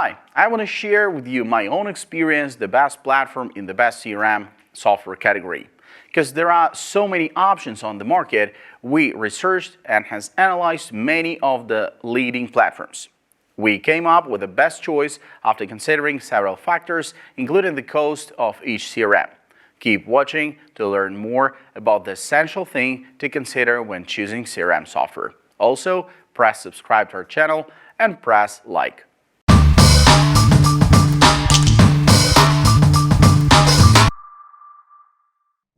Hi, I want to share with you my own experience, the best platform in the best CRM software category. Because there are so many options on the market, we researched and has analyzed many of the leading platforms. We came up with the best choice after considering several factors, including the cost of each CRM. Keep watching to learn more about the essential thing to consider when choosing CRM software. Also, press subscribe to our channel and press like.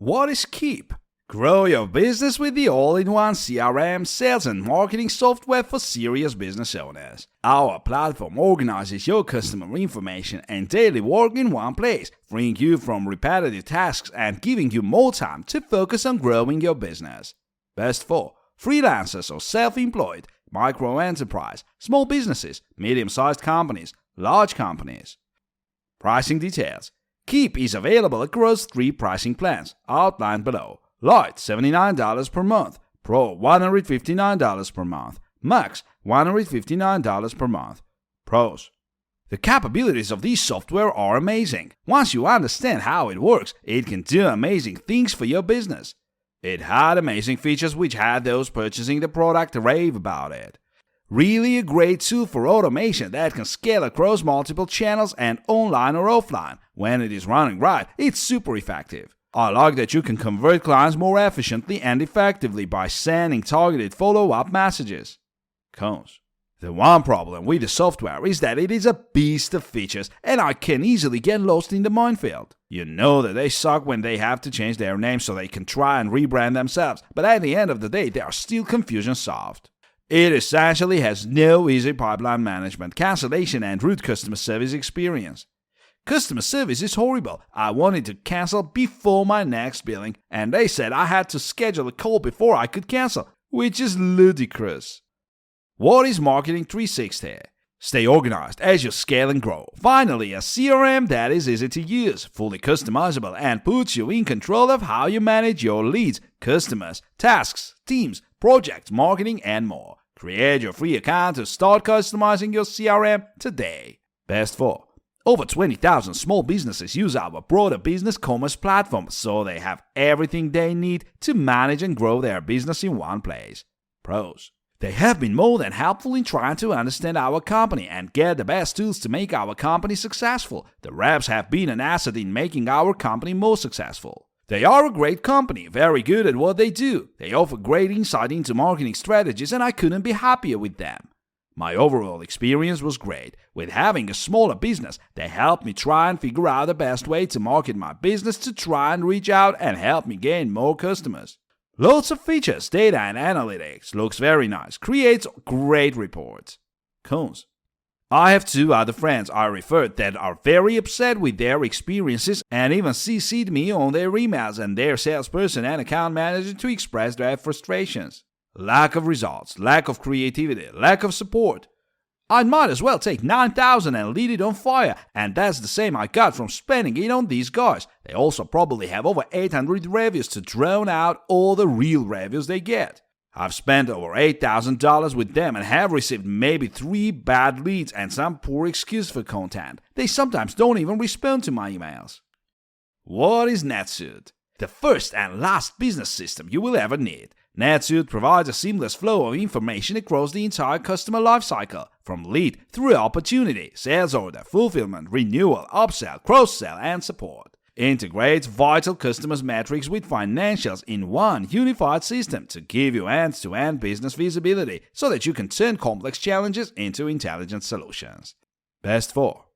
What is Keep? Grow your business with the all-in-one CRM sales and marketing software for serious business owners. Our platform organizes your customer information and daily work in one place, freeing you from repetitive tasks and giving you more time to focus on growing your business. Best for freelancers or self-employed, micro-enterprise, small businesses, medium-sized companies, large companies. Pricing details. Keep is available across 3 pricing plans, outlined below. Lite $79 per month, Pro $159 per month, Max $159 per month. Pros. The capabilities of this software are amazing. Once you understand how it works, it can do amazing things for your business. It had amazing features which had those purchasing the product rave about it. Really a great tool for automation that can scale across multiple channels and online or offline. When it is running right, it's super effective. I like that you can convert clients more efficiently and effectively by sending targeted follow-up messages. Cons. The one problem with the software is that it is a beast of features and I can easily get lost in the minefield. You know that they suck when they have to change their name so they can try and rebrand themselves, but at the end of the day they are still confusion solved. It essentially has no easy pipeline management, cancellation and root customer service experience. Customer service is horrible. I wanted to cancel before my next billing and they said I had to schedule a call before I could cancel, which is ludicrous. What is Marketing 360? Stay organized as you scale and grow. Finally, a CRM that is easy to use, fully customizable and puts you in control of how you manage your leads, customers, tasks, teams, projects, marketing and more. Create your free account to start customizing your CRM today. Best for. Over 20,000 small businesses use our broader business commerce platform, so they have everything they need to manage and grow their business in one place. Pros. They have been more than helpful in trying to understand our company and get the best tools to make our company successful. The reps have been an asset in making our company more successful. They are a great company, very good at what they do. They offer great insight into marketing strategies and I couldn't be happier with them. My overall experience was great. With having a smaller business, they helped me try and figure out the best way to market my business to try and reach out and help me gain more customers. Lots of features, data and analytics, looks very nice, creates great reports. Cons. I have 2 other friends I referred that are very upset with their experiences and even CC'd me on their emails and their salesperson and account manager to express their frustrations. Lack of results, lack of creativity, lack of support. I might as well take 9,000 and lead it on fire, and that's the same I got from spending it on these guys. They also probably have over 800 reviews to drown out all the real reviews they get. I've spent over $8,000 with them and have received maybe 3 bad leads and some poor excuse for content. They sometimes don't even respond to my emails. What is NetSuite? The first and last business system you will ever need. NetSuite provides a seamless flow of information across the entire customer lifecycle, from lead through opportunity, sales order, fulfillment, renewal, upsell, cross-sell, and support. Integrates vital customers' metrics with financials in one unified system to give you end-to-end business visibility so that you can turn complex challenges into intelligent solutions. Best for.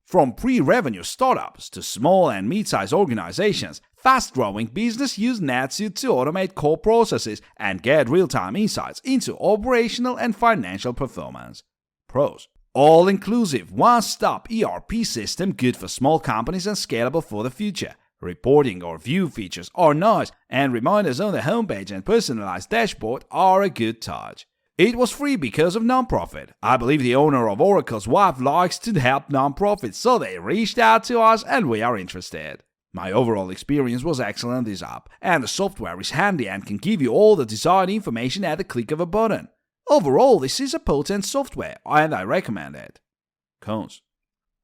From pre-revenue startups to small and mid-sized organizations, fast-growing businesses use NetSuite to automate core processes and get real-time insights into operational and financial performance. Pros. All-inclusive, one-stop ERP system good for small companies and scalable for the future. Reporting or view features are nice, and reminders on the homepage and personalized dashboard are a good touch. It was free because of nonprofit. I believe the owner of Oracle's wife likes to help nonprofits, so they reached out to us and we are interested. My overall experience was excellent this app, and the software is handy and can give you all the desired information at the click of a button. Overall, this is a potent software and I recommend it. Cons.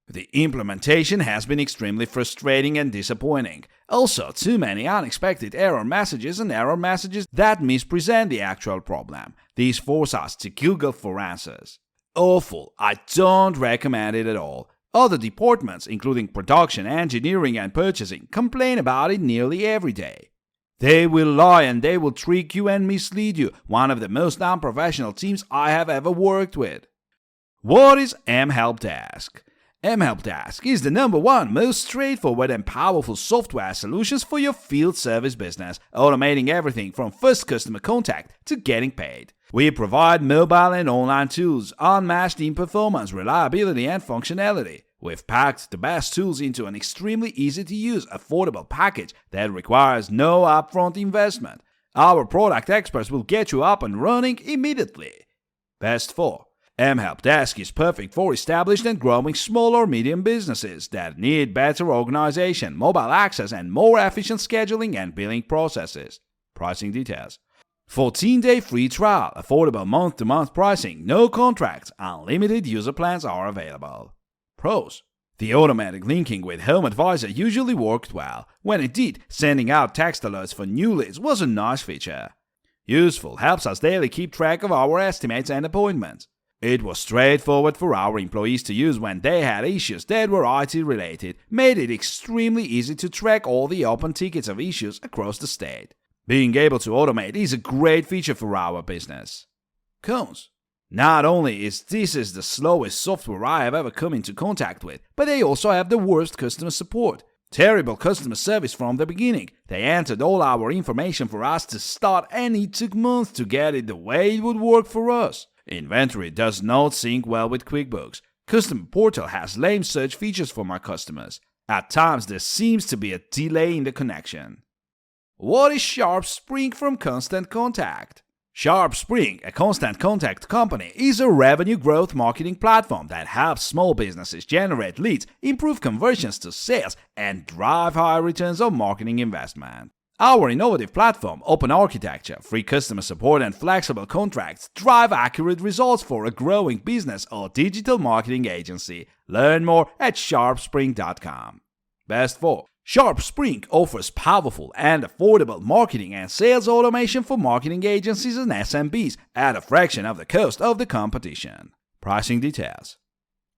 The implementation has been extremely frustrating and disappointing. Also, too many unexpected error messages and error messages that mispresent the actual problem. These force us to Google for answers. Awful. I don't recommend it at all. Other departments, including production, engineering, and purchasing, complain about it nearly every day. They will lie and they will trick you and mislead you. One of the most unprofessional teams I have ever worked with. What is mHelp Desk? mHelp Desk is the #1 most straightforward and powerful software solutions for your field service business, automating everything from first customer contact to getting paid. We provide mobile and online tools, unmatched in performance, reliability, and functionality. We've packed the best tools into an extremely easy-to-use, affordable package that requires no upfront investment. Our product experts will get you up and running immediately. Best 4. mHelp Desk is perfect for established and growing small or medium businesses that need better organization, mobile access, and more efficient scheduling and billing processes. Pricing details. 14-day free trial, affordable month-to-month pricing, no contracts, unlimited user plans are available. Pros. The automatic linking with Home Advisor usually worked well. When it did, sending out text alerts for new leads was a nice feature. Useful, helps us daily keep track of our estimates and appointments. It was straightforward for our employees to use when they had issues that were IT related, made it extremely easy to track all the open tickets of issues across the state. Being able to automate is a great feature for our business. Cons. Not only is this the slowest software I have ever come into contact with, but they also have the worst customer support. Terrible customer service from the beginning. They entered all our information for us to start and it took months to get it the way it would work for us. Inventory does not sync well with QuickBooks. Customer Portal has lame search features for my customers. At times there seems to be a delay in the connection. What is Sharpspring from Constant Contact? Sharpspring, a constant contact company, is a revenue growth marketing platform that helps small businesses generate leads, improve conversions to sales, and drive high returns on marketing investment. Our innovative platform, open architecture, free customer support, and flexible contracts drive accurate results for a growing business or digital marketing agency. Learn more at sharpspring.com. Best 4. Sharpspring offers powerful and affordable marketing and sales automation for marketing agencies and SMBs at a fraction of the cost of the competition. Pricing details.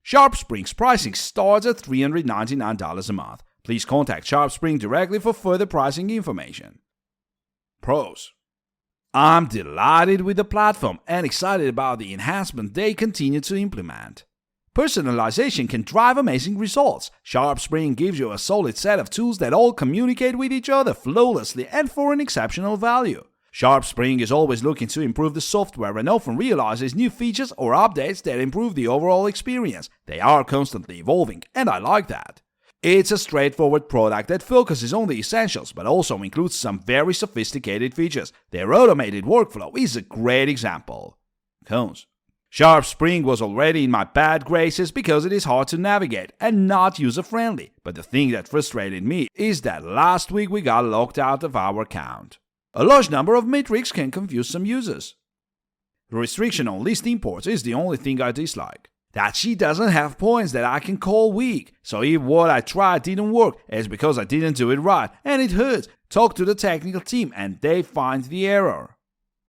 Sharpspring's pricing starts at $399 a month. Please contact Sharpspring directly for further pricing information. Pros. I'm delighted with the platform and excited about the enhancement they continue to implement. Personalization can drive amazing results. Sharpspring gives you a solid set of tools that all communicate with each other flawlessly and for an exceptional value. Sharpspring is always looking to improve the software and often realizes new features or updates that improve the overall experience. They are constantly evolving, and I like that. It's a straightforward product that focuses on the essentials but also includes some very sophisticated features. Their automated workflow is a great example. Cons. Sharpspring was already in my bad graces because it is hard to navigate and not user-friendly, but the thing that frustrated me is that last week we got locked out of our account. A large number of metrics can confuse some users. The restriction on list imports is the only thing I dislike. That she doesn't have points that I can call weak, so if what I tried didn't work, it's because I didn't do it right, and it hurts. Talk to the technical team and they find the error.